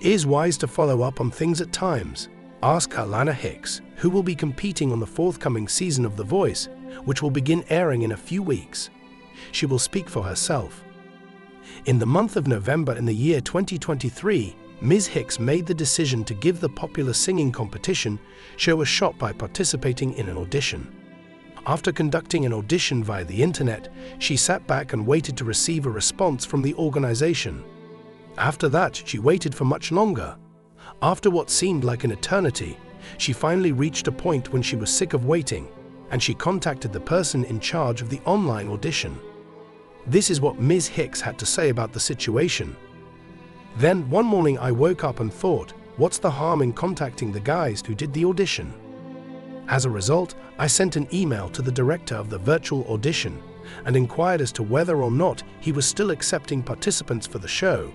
It is wise to follow up on things at times. Ask Alanna Hicks, who will be competing on the forthcoming season of The Voice, which will begin airing in a few weeks. She will speak for herself. In the month of November in the year 2023, Ms. Hicks made the decision to give the popular singing competition show a shot by participating in an audition. After conducting an audition via the internet, she sat back and waited to receive a response from the organization. After that, she waited for much longer. After what seemed like an eternity, she finally reached a point when she was sick of waiting, and she contacted the person in charge of the online audition. This is what Ms. Hicks had to say about the situation. Then, one morning I woke up and thought, what's the harm in contacting the guys who did the audition? As a result, I sent an email to the director of the virtual audition and inquired as to whether or not he was still accepting participants for the show.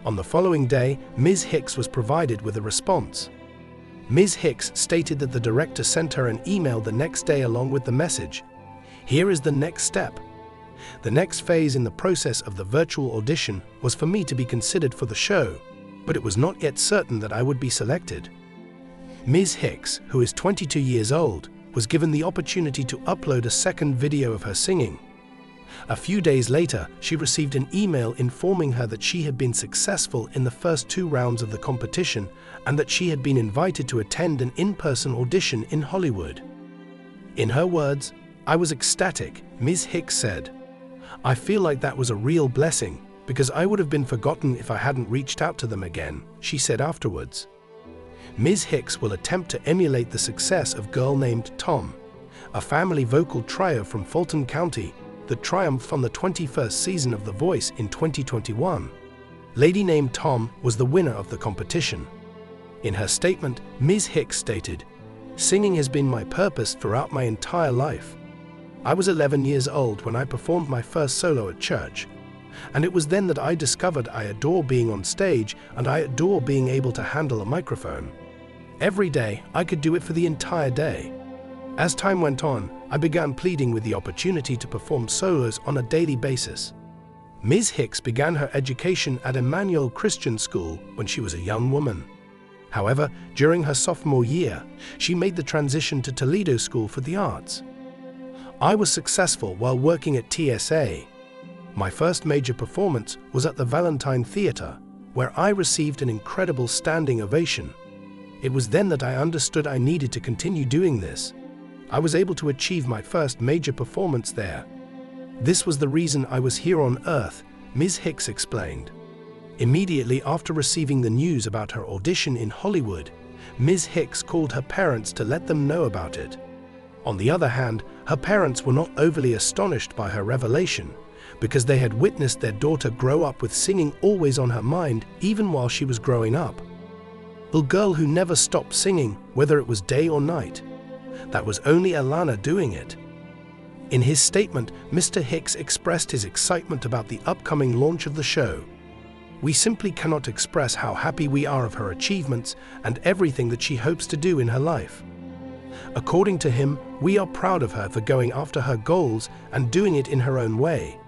On the following day, Ms. Hicks was provided with a response. Ms. Hicks stated that the director sent her an email the next day along with the message. Here is the next step. The next phase in the process of the virtual audition was for me to be considered for the show, but it was not yet certain that I would be selected. Ms. Hicks, who is 22 years old, was given the opportunity to upload a second video of her singing. A few days later, she received an email informing her that she had been successful in the first 2 rounds of the competition and that she had been invited to attend an in-person audition in Hollywood. In her words, "I was ecstatic," Ms. Hicks said. "I feel like that was a real blessing because I would have been forgotten if I hadn't reached out to them again," she said afterwards. Ms. Hicks will attempt to emulate the success of Girl Named Tom, a family vocal trio from Fulton County that triumphed on the 21st season of The Voice in 2021. Lady Named Tom was the winner of the competition. In her statement, Ms. Hicks stated, "Singing has been my purpose throughout my entire life. I was 11 years old when I performed my first solo at church, and it was then that I discovered I adore being on stage and I adore being able to handle a microphone. Every day, I could do it for the entire day. As time went on, I began pleading with the opportunity to perform solos on a daily basis." Ms. Hicks began her education at Emmanuel Christian School when she was a young woman. However, during her sophomore year, she made the transition to Toledo School for the Arts. "I was successful while working at TSA. My first major performance was at the Valentine Theater, where I received an incredible standing ovation. It was then that I understood I needed to continue doing this. I was able to achieve my first major performance there. This was the reason I was here on Earth," Ms. Hicks explained. Immediately after receiving the news about her audition in Hollywood, Ms. Hicks called her parents to let them know about it. On the other hand, her parents were not overly astonished by her revelation, because they had witnessed their daughter grow up with singing always on her mind, even while she was growing up. A girl who never stopped singing, whether it was day or night. That was only Alanna doing it. In his statement, Mr. Hicks expressed his excitement about the upcoming launch of the show. "We simply cannot express how happy we are of her achievements and everything that she hopes to do in her life. According to him, we are proud of her for going after her goals and doing it in her own way."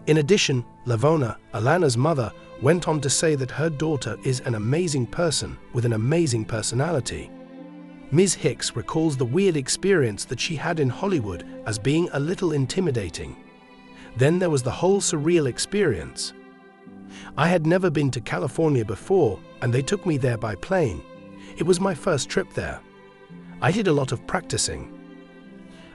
In addition, Lavona, Alanna's mother, went on to say that her daughter is an amazing person with an amazing personality. Ms. Hicks recalls the weird experience that she had in Hollywood as being a little intimidating. Then there was the whole surreal experience. "I had never been to California before, and they took me there by plane. It was my first trip there. I did a lot of practicing.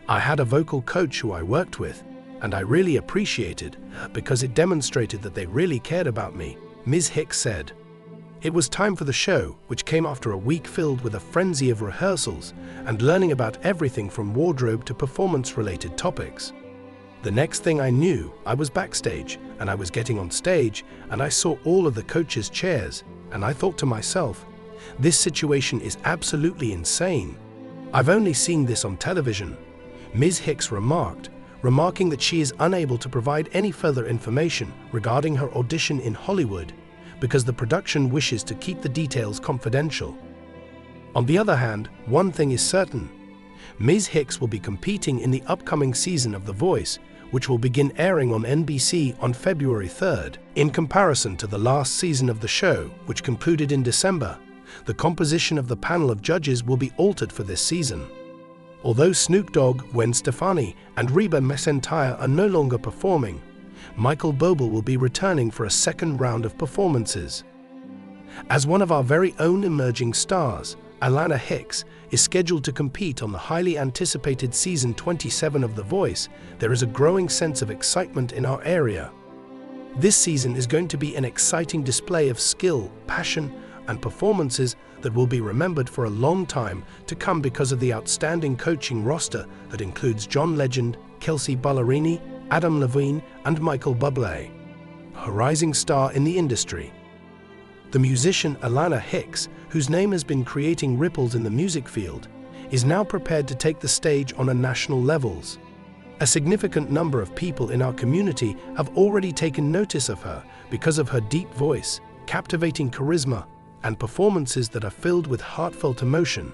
I had a vocal coach who I worked with, and I really appreciated because it demonstrated that they really cared about me," Ms. Hicks said. It was time for the show, which came after a week filled with a frenzy of rehearsals and learning about everything from wardrobe to performance-related topics. The next thing I knew, I was backstage, and I was getting on stage, and I saw all of the coaches' chairs, and I thought to myself, this situation is absolutely insane. I've only seen this on television, Ms. Hicks remarking that she is unable to provide any further information regarding her audition in Hollywood because the production wishes to keep the details confidential. On the other hand, one thing is certain. Ms. Hicks will be competing in the upcoming season of The Voice, which will begin airing on NBC on February 3rd. In comparison to the last season of the show, which concluded in December, the composition of the panel of judges will be altered for this season. Although Snoop Dogg, Gwen Stefani, and Reba McEntire are no longer performing, Michael Bublé will be returning for a second round of performances. As one of our very own emerging stars, Alanna Hicks is scheduled to compete on the highly anticipated season 27 of The Voice. There is a growing sense of excitement in our area. This season is going to be an exciting display of skill, passion, and performances that will be remembered for a long time to come because of the outstanding coaching roster that includes John Legend, Kelsea Ballerini, Adam Levine, and Michael Bublé, a rising star in the industry. The musician Alanna Hicks, whose name has been creating ripples in the music field, is now prepared to take the stage on a national levels. A significant number of people in our community have already taken notice of her because of her deep voice, captivating charisma, and performances that are filled with heartfelt emotion.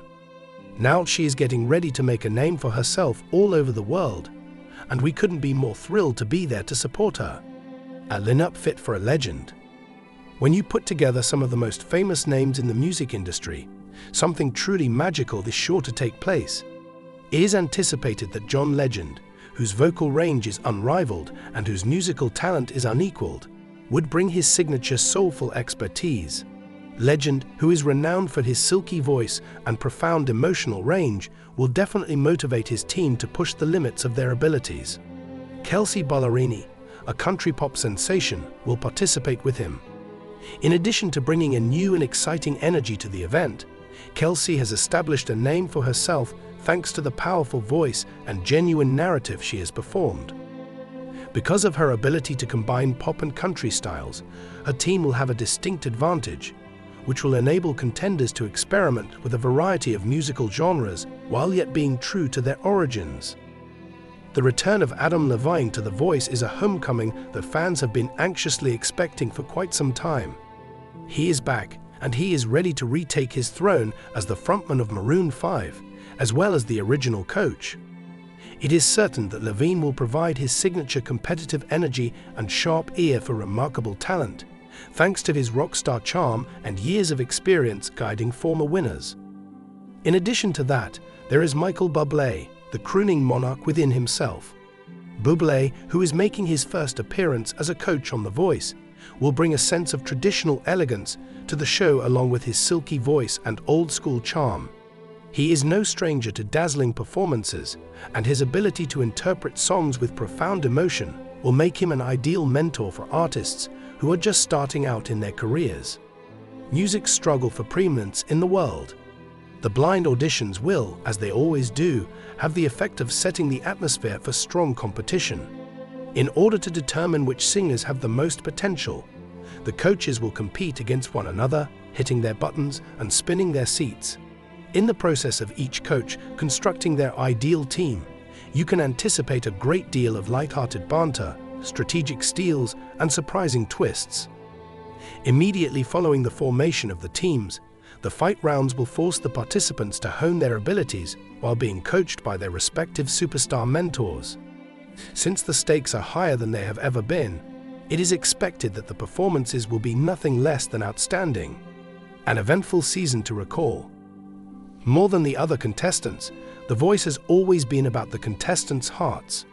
Now she is getting ready to make a name for herself all over the world, and we couldn't be more thrilled to be there to support her. A lineup fit for a legend. When you put together some of the most famous names in the music industry, something truly magical is sure to take place. It is anticipated that John Legend, whose vocal range is unrivaled and whose musical talent is unequaled, would bring his signature soulful expertise. Legend, who is renowned for his silky voice and profound emotional range, will definitely motivate his team to push the limits of their abilities. Kelsea Ballerini, a country pop sensation, will participate with him. In addition to bringing a new and exciting energy to the event, Kelsea has established a name for herself thanks to the powerful voice and genuine narrative she has performed. Because of her ability to combine pop and country styles, her team will have a distinct advantage, which will enable contenders to experiment with a variety of musical genres while yet being true to their origins. The return of Adam Levine to The Voice is a homecoming that fans have been anxiously expecting for quite some time. He is back, and he is ready to retake his throne as the frontman of Maroon 5, as well as the original coach. It is certain that Levine will provide his signature competitive energy and sharp ear for remarkable talent, thanks to his rock star charm and years of experience guiding former winners. In addition to that, there is Michael Bublé, the crooning monarch within himself. Bublé, who is making his first appearance as a coach on The Voice, will bring a sense of traditional elegance to the show along with his silky voice and old-school charm. He is no stranger to dazzling performances, and his ability to interpret songs with profound emotion will make him an ideal mentor for artists who are just starting out in their careers. Music's struggle for preeminence in the world. The blind auditions will, as they always do, have the effect of setting the atmosphere for strong competition. In order to determine which singers have the most potential, the coaches will compete against one another, hitting their buttons and spinning their seats. In the process of each coach constructing their ideal team, you can anticipate a great deal of light-hearted banter, strategic steals, and surprising twists. Immediately following the formation of the teams, the fight rounds will force the participants to hone their abilities while being coached by their respective superstar mentors. Since the stakes are higher than they have ever been, it is expected that the performances will be nothing less than outstanding. An eventful season to recall. More than the other contestants, The Voice has always been about the contestants' hearts.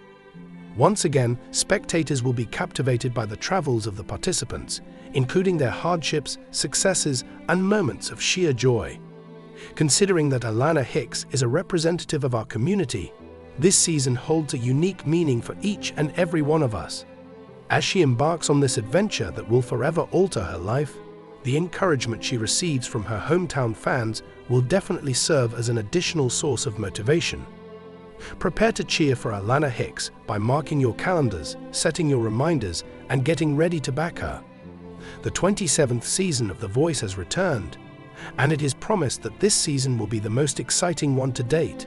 Once again, spectators will be captivated by the travels of the participants, including their hardships, successes, and moments of sheer joy. Considering that Alanna Hicks is a representative of our community, this season holds a unique meaning for each and every one of us. As she embarks on this adventure that will forever alter her life, the encouragement she receives from her hometown fans will definitely serve as an additional source of motivation. Prepare to cheer for Alanna Hicks by marking your calendars, setting your reminders, and getting ready to back her. The 27th season of The Voice has returned, and it is promised that this season will be the most exciting one to date.